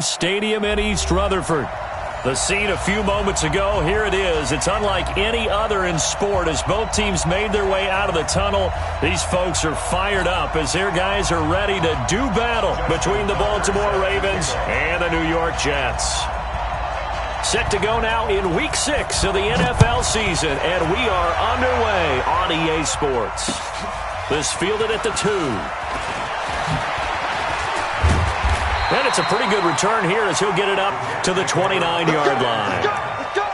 Stadium in East Rutherford. The scene a few moments ago, here it is. It's unlike any other in sport as both teams made their way out of the tunnel. These folks are fired up as their guys are ready to do battle between the Baltimore Ravens and the New York Jets. Set to go now in Week 6 of the NFL season, and we are underway on EA Sports. This fielded at the 2. And it's a pretty good return here as he'll get it up to the 29-yard line. Let's go.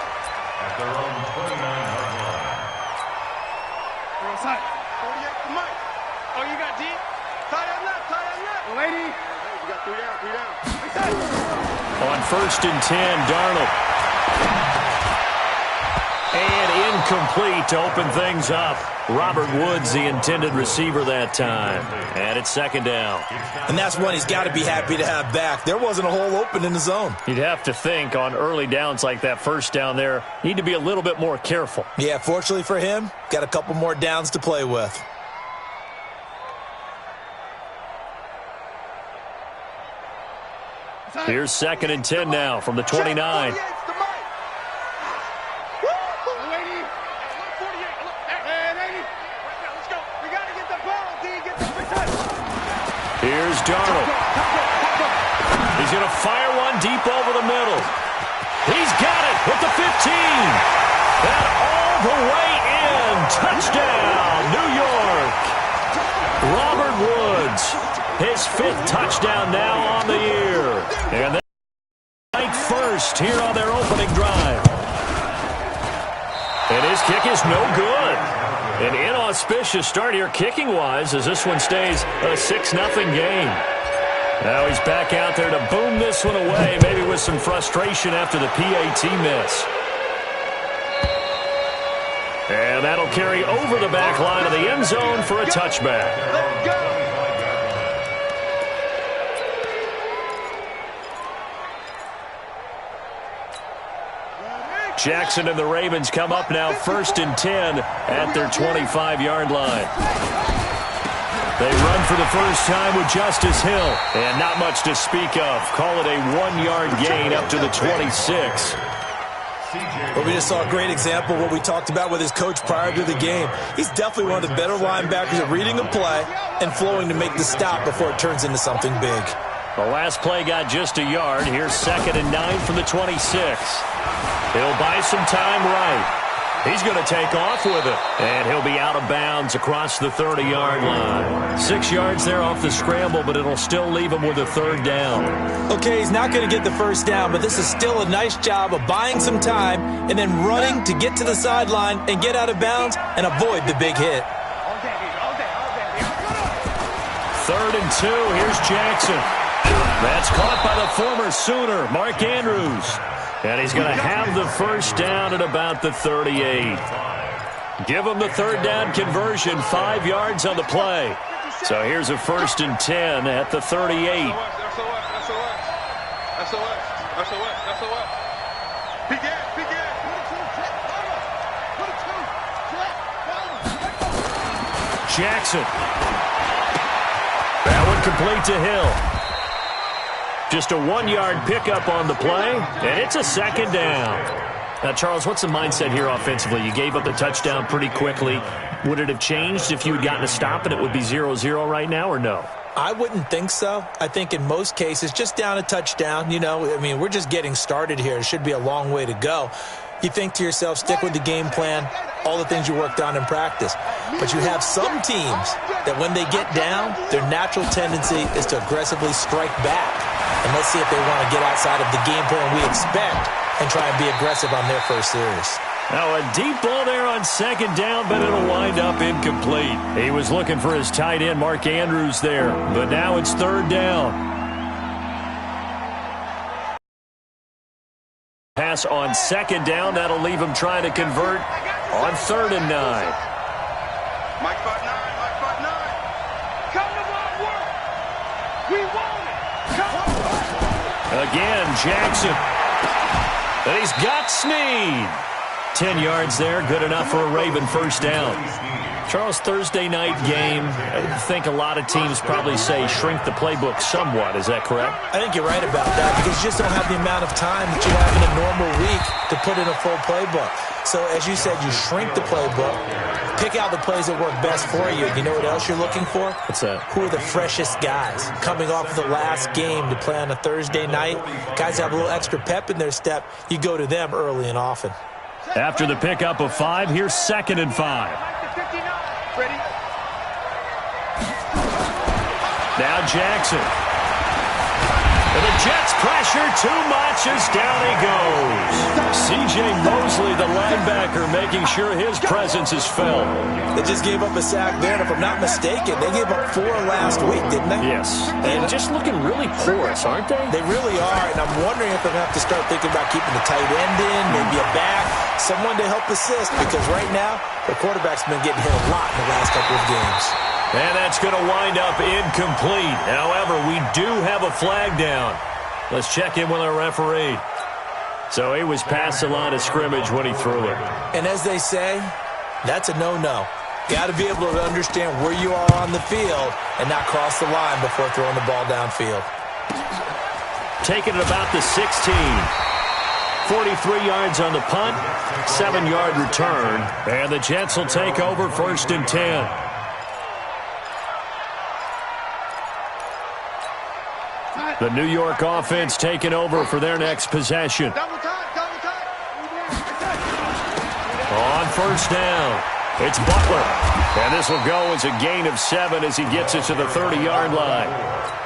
Oh, you got deep? Tie on left. Lady. You got 3 down. On 1st and 10, Darnold. And incomplete to open things up. Robert Woods, the intended receiver that time. And it's 2nd down. And that's one he's got to be happy to have back. There wasn't a hole open in the zone. You'd have to think on early downs like that 1st down there, need to be a little bit more careful. Yeah, fortunately for him, got a couple more downs to play with. Here's 2nd and 10 now from the 29. Here's Darnold. He's going to fire one deep over the middle. He's got it with the 15. And all the way in. Touchdown, New York. Robert Woods, his 5th touchdown now on the year. And they right first here on their opening drive. And his kick is no good. An inauspicious start here kicking-wise as this one stays a 6-0 game. Now he's back out there to boom this one away, maybe with some frustration after the PAT miss. And that'll carry over the back line of the end zone for a touchback. Let's go. Jackson and the Ravens come up now 1st and 10 at their 25-yard line. They run for the first time with Justice Hill. And not much to speak of. Call it a 1-yard gain up to the 26. Well, we just saw a great example of what we talked about with his coach prior to the game. He's definitely one of the better linebackers at reading a play and flowing to make the stop before it turns into something big. The last play got just a yard. Here's 2nd and 9 from the 26. He'll buy some time right. He's going to take off with it. And he'll be out of bounds across the 30-yard line. 6 yards there off the scramble, but it'll still leave him with a 3rd down. Okay, he's not going to get the 1st down, but this is still a nice job of buying some time and then running to get to the sideline and get out of bounds and avoid the big hit. 3rd and 2. Here's Jackson. That's caught by the former Sooner, Mark Andrews. And he's going to have the 1st down at about the 38. Give him the 3rd down conversion, 5 yards on the play. So here's a 1st and 10 at the 38. Jackson. That one complete to Hill. Just a 1-yard pickup on the play, and it's a 2nd down. Now, Charles, what's the mindset here offensively? You gave up the touchdown pretty quickly. Would it have changed if you had gotten a stop and it would be 0-0 right now, or no? I wouldn't think so. I think in most cases, just down a touchdown, we're just getting started here. It should be a long way to go. You think to yourself, stick with the game plan, all the things you worked on in practice. But you have some teams that when they get down, their natural tendency is to aggressively strike back. And let's see if they want to get outside of the game plan we expect and try and be aggressive on their first series. Now a deep ball there on 2nd down, but it'll wind up incomplete. He was looking for his tight end, Mark Andrews, there. But now it's 3rd down. Pass on 2nd down. That'll leave him trying to convert on 3rd and 9. Mike 5-9. Come to my work. We want it. Come on. Again, Jackson. And he's got Snead. 10 yards there, good enough for a Raven first down. Charles, Thursday night game, I think a lot of teams probably say shrink the playbook somewhat. Is that correct? I think you're right about that because you just don't have the amount of time that you have in a normal week to put in a full playbook. So, as you said, you shrink the playbook, pick out the plays that work best for you. You know what else you're looking for? What's that? Who are the freshest guys coming off of the last game to play on a Thursday night? Guys have a little extra pep in their step. You go to them early and often. After the pickup of 5, here's 2nd and 5. Ready? Now Jackson. And the Jets pressure too much as down he goes. C.J. Mosley, the linebacker, making sure his presence is felt. They just gave up a sack there, and if I'm not mistaken, they gave up 4 last week, didn't they? Yes. And just looking really porous, aren't they? They really are, and I'm wondering if they're going to have to start thinking about keeping the tight end in, maybe a back, someone to help assist, because right now, the quarterback's been getting hit a lot in the last couple of games. And that's going to wind up incomplete. However, we do have a flag down. Let's check in with our referee. So he was past the line of scrimmage when he threw it. And as they say, that's a no-no. Got to be able to understand where you are on the field and not cross the line before throwing the ball downfield. Taking it about the 16. 43 yards on the punt, 7-yard return. And the Jets will take over 1st and 10. The New York offense taking over for their next possession. Double time, double time. On 1st down, it's Butler. And this will go as a gain of 7 as he gets it to the 30-yard line.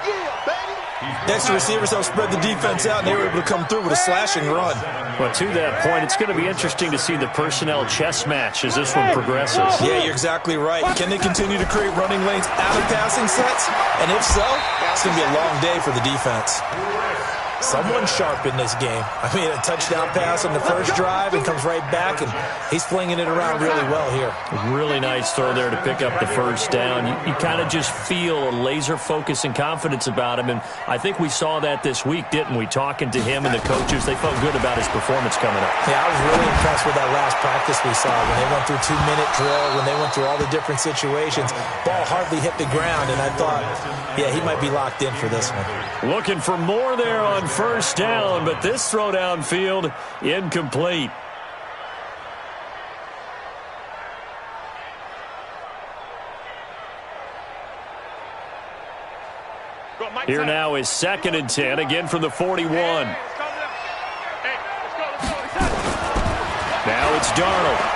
Yeah, baby. Next, the receivers helped spread the defense out, and they were able to come through with a slashing run. But to that point, it's going to be interesting to see the personnel chess match as this one progresses. Yeah, you're exactly right. Can they continue to create running lanes out of passing sets? And if so, it's going to be a long day for the defense. Someone sharp in this game. I mean, a touchdown pass on the first drive and comes right back, and he's flinging it around really well here. Really nice throw there to pick up the first down. You kind of just feel a laser focus and confidence about him, and I think we saw that this week, didn't we? Talking to him and the coaches, they felt good about his performance coming up. Yeah, I was really impressed with that last practice we saw when they went through 2-minute drill, when they went through all the different situations. Ball hardly hit the ground, and I thought, yeah, he might be locked in for this one. Looking for more there on first down, but this throw downfield incomplete. Here now is 2nd and 10, again from the 41. Now it's Darnold.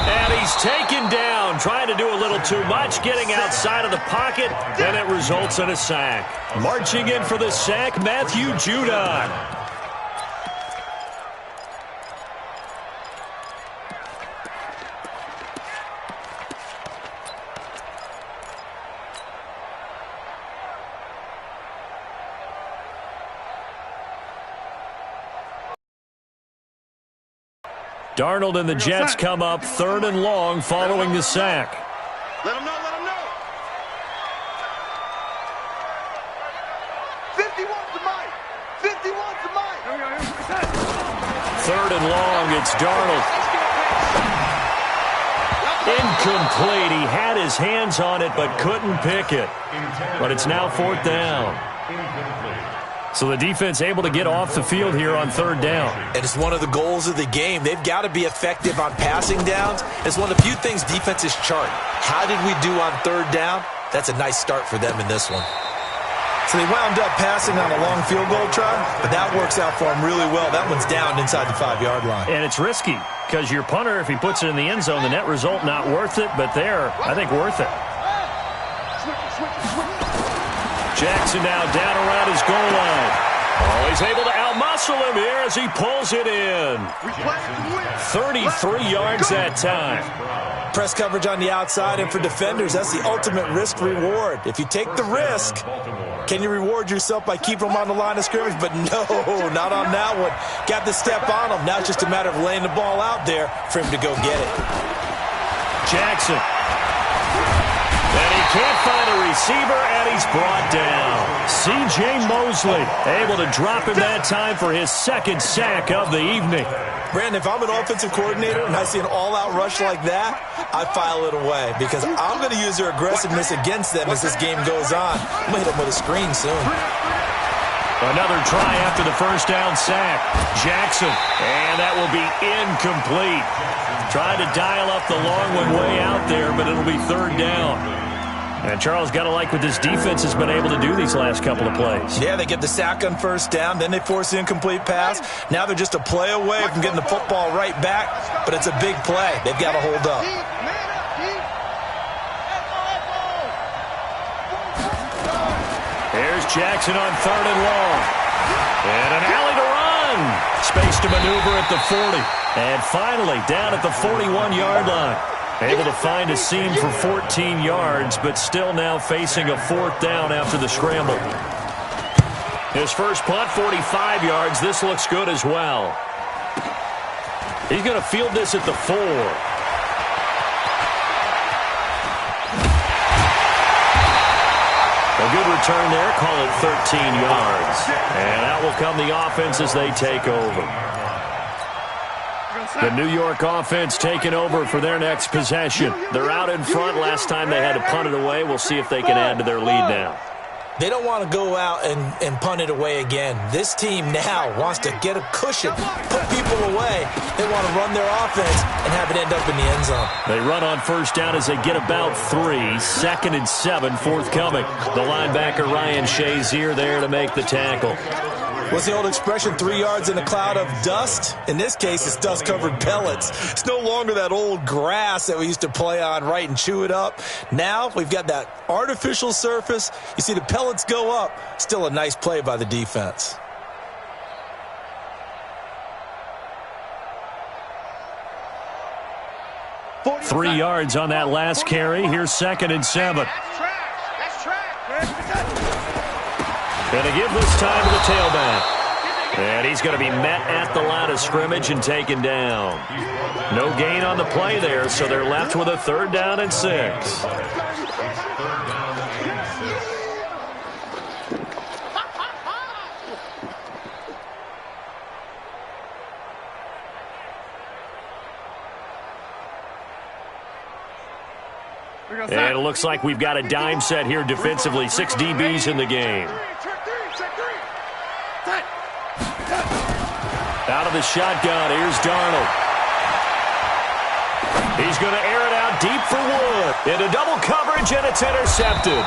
And he's taken down, trying to do a little too much, getting outside of the pocket, and it results in a sack. Marching in for the sack, Matthew Judon. Darnold and the Jets come up 3rd and long following the sack. Let him know, let him know. 51's the mic. 51's the mic. 3rd and long, it's Darnold. Incomplete. He had his hands on it but couldn't pick it. But it's now 4th down. So the defense able to get off the field here on 3rd down. And it's one of the goals of the game. They've got to be effective on passing downs. It's one of the few things defenses chart. How did we do on 3rd down? That's a nice start for them in this one. So they wound up passing on a long field goal try, but that works out for them really well. That one's down inside the 5-yard line. And it's risky because your punter, if he puts it in the end zone, the net result not worth it, but there, I think worth it. Jackson now down around his goal line. Oh, he's able to outmuscle him here as he pulls it in. 33 yards that time. Press coverage on the outside, and for defenders, that's the ultimate risk-reward. If you take the risk, can you reward yourself by keeping them on the line of scrimmage? But no, not on that one. Got the step on him. Now it's just a matter of laying the ball out there for him to go get it. Jackson. And he can't find a receiver, and he's brought down. C.J. Mosley able to drop him that time for his second sack of the evening. Brandon, if I'm an offensive coordinator and I see an all-out rush like that, I file it away because I'm going to use their aggressiveness against them as this game goes on. I'm going to hit them with a screen soon. Another try after the first down sack. Jackson, and that will be incomplete. Tried to dial up the long one way out there, but it'll be third down. And Charles, got to like what this defense has been able to do these last couple of plays. Yeah, they get the sack on first down, then they force the incomplete pass. Now they're just a play away from getting the football right back, but it's a big play. They've got to hold up. Here's Jackson on third and long. And an alley to run. Space to maneuver at the 40. And finally, down at the 41-yard line. Able to find a seam for 14 yards, but still now facing a fourth down after the scramble. His first punt, 45 yards. This looks good as well. He's going to field this at the 4. A good return there, call it 13 yards. And out will come the offense as they take over. The New York offense taking over for their next possession. They're out in front. Last time they had to punt it away. We'll see if they can add to their lead now. They don't want to go out and punt it away again. This team now wants to get a cushion, put people away. They want to run their offense and have it end up in the end zone. They run on first down as they get about 3. Second and 7 forthcoming. The linebacker Ryan Shazier there to make the tackle. What's the old expression, 3 yards in a cloud of dust? In this case, it's dust-covered pellets. It's no longer that old grass that we used to play on, right, and chew it up. Now we've got that artificial surface. You see the pellets go up. Still a nice play by the defense. Three yards on that last carry. Here's second and 7. That's track. Going to give this time to the tailback. And he's going to be met at the line of scrimmage and taken down. No gain on the play there, so they're left with a third down and 6. And it looks like we've got a dime set here defensively. 6 DBs in the game. Out of the shotgun, here's Darnold. He's going to air it out deep for Wood. Into double coverage, and it's intercepted.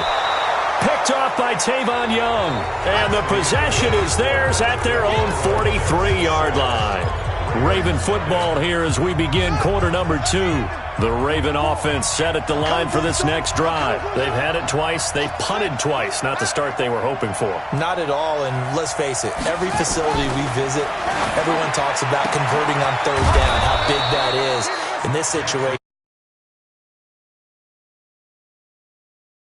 Picked off by Tavon Young. And the possession is theirs at their own 43-yard line. Raven football here as we begin quarter number 2. The Raven offense set at the line for this next drive. They've had it twice. They've punted twice. Not the start they were hoping for. Not at all, and let's face it, every facility we visit, everyone talks about converting on third down, how big that is. In this situation,